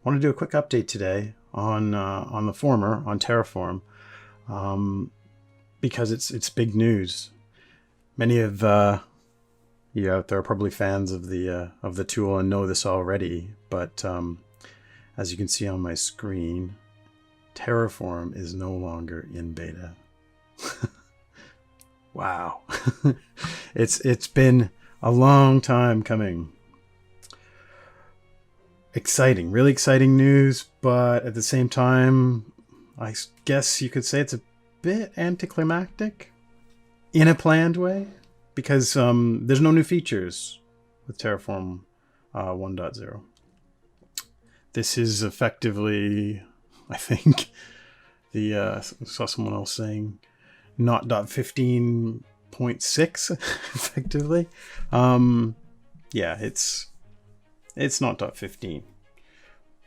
want to do a quick update today on the former, on Terraform, because it's big news. Many of you out there are probably fans of the tool and know this already, but as you can see on my screen, Terraform is no longer in beta. Wow. It's been a long time coming. Exciting, really exciting news, but at the same time, I guess you could say it's a bit anticlimactic in a planned way, because there's no new features with Terraform 1.0. This is effectively, I think, I saw someone else saying, not .15.6 effectively. Yeah, it's not .15,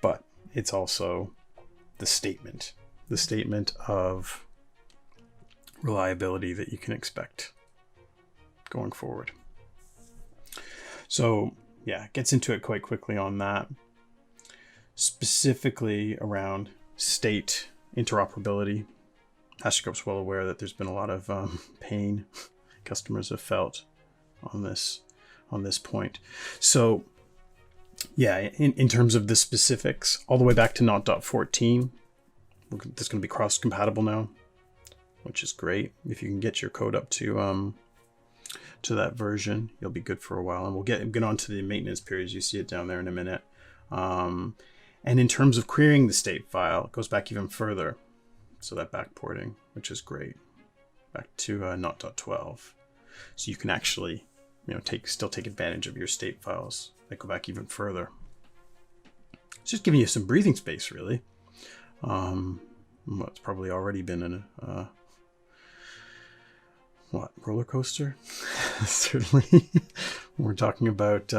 but it's also the statement of reliability that you can expect going forward. So yeah, it gets into it quite quickly on that, specifically around state interoperability. HashiCorp's well aware that there's been a lot of pain customers have felt on this point. So yeah, in terms of the specifics, all the way back to .14, this is going to be cross-compatible now, which is great. If you can get your code up to that version, you'll be good for a while. And we'll get on to the maintenance periods. You see it down there in a minute. And in terms of querying the state file, it goes back even further. So that backporting, which is great, back to .12. So you can actually, still take advantage of your state files that go back even further. It's just giving you some breathing space, really. It's probably already been in a roller coaster. Certainly, we're talking about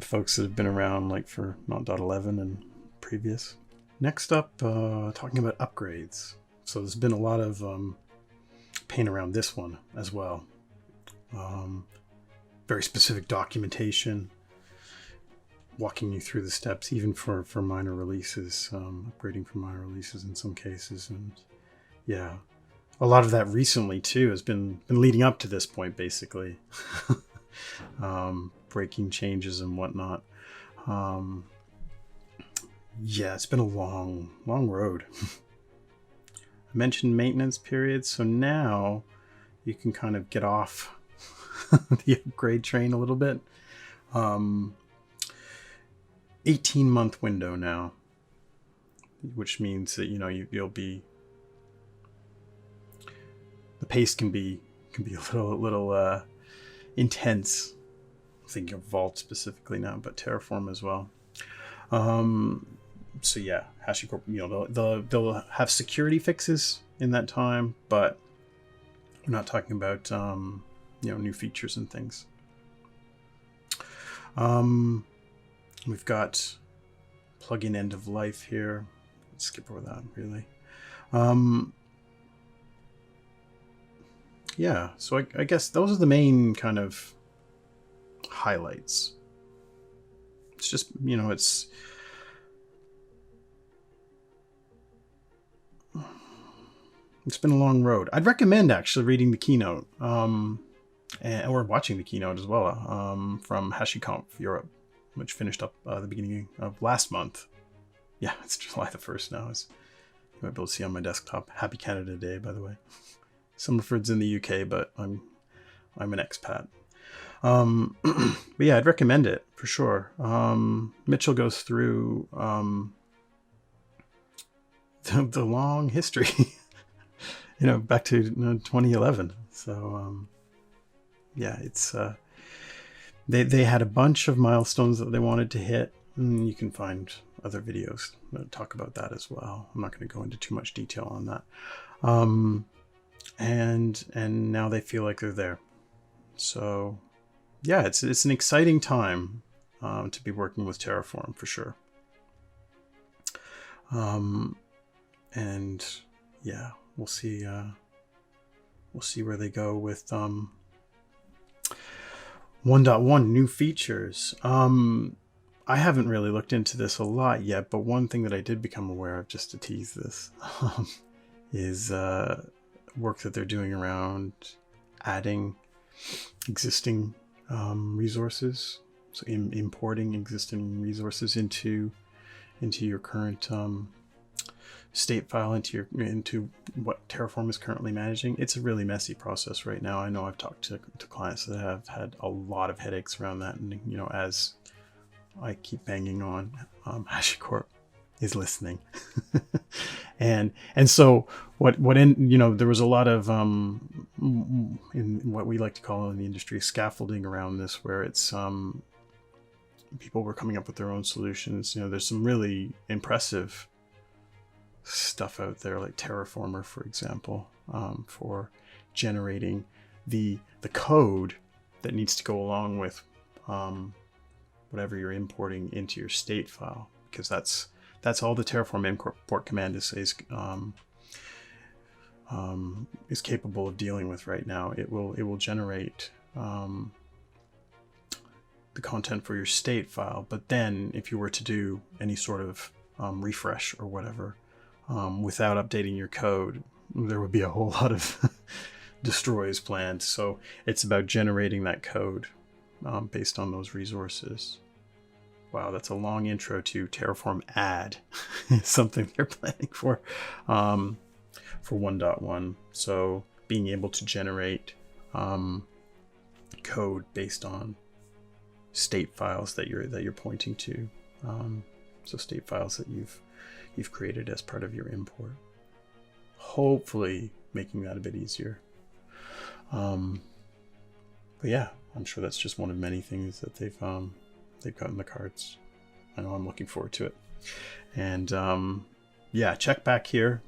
folks that have been around like for .11 and previous. Next up, talking about upgrades. So there's been a lot of pain around this one as well. Very specific documentation, walking you through the steps, even for minor releases, upgrading for minor releases in some cases. And yeah, a lot of that recently too has been leading up to this point, basically. Breaking changes and whatnot. Yeah, it's been a long road. I mentioned maintenance periods, so now you can kind of get off the upgrade train a little bit. 18-month window now, which means that you'll be, the pace can be a little intense. I think of Vault specifically now, but Terraform as well. So yeah, HashiCorp, they'll have security fixes in that time, but we're not talking about new features and things. We've got plugin end of life here. Let's skip over that, really. Yeah, so I guess those are the main kind of highlights. It's just, it's been a long road. I'd recommend actually reading the keynote, or watching the keynote as well, from HashiCorp Europe, which finished up the beginning of last month. Yeah, it's July the 1st now. As you might be able to see on my desktop. Happy Canada Day, by the way. Somerford's in the UK, but I'm an expat. But yeah, I'd recommend it for sure. Mitchell goes through the long history. Back to 2011. So, yeah, it's they had a bunch of milestones that they wanted to hit. And you can find other videos that talk about that as well. I'm not going to go into too much detail on that. And now they feel like they're there. So, yeah, it's an exciting time to be working with Terraform for sure. And yeah, we'll see where they go with 1.1 new features. I haven't really looked into this a lot yet, but one thing that I did become aware of, just to tease this, is work that they're doing around adding existing resources, so importing existing resources into your current state file, into what Terraform is currently managing. It's a really messy process right now. I know I've talked to clients that have had a lot of headaches around that, and as I keep banging on, HashiCorp is listening. and so there was a lot of in what we like to call in the industry scaffolding around this, where it's people were coming up with their own solutions. There's some really impressive stuff out there, like Terraformer, for example, for generating the code that needs to go along with whatever you're importing into your state file, because that's all the Terraform import command is capable of dealing with right now. It will generate the content for your state file, but then if you were to do any sort of refresh or whatever without updating your code, there would be a whole lot of destroys planned. So it's about generating that code based on those resources. Wow, that's a long intro to Terraform add. Something they're planning for 1.1. So being able to generate code based on state files that you're pointing to. So state files that you've created as part of your import. Hopefully making that a bit easier. But yeah, I'm sure that's just one of many things that they've got in the cards. I know I'm looking forward to it. And yeah, check back here.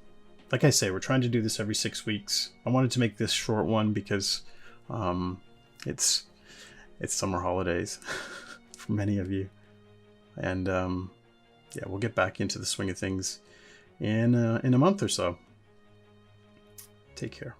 Like I say, we're trying to do this every 6 weeks. I wanted to make this short one because it's summer holidays for many of you. And yeah, we'll get back into the swing of things in a month or so. Take care.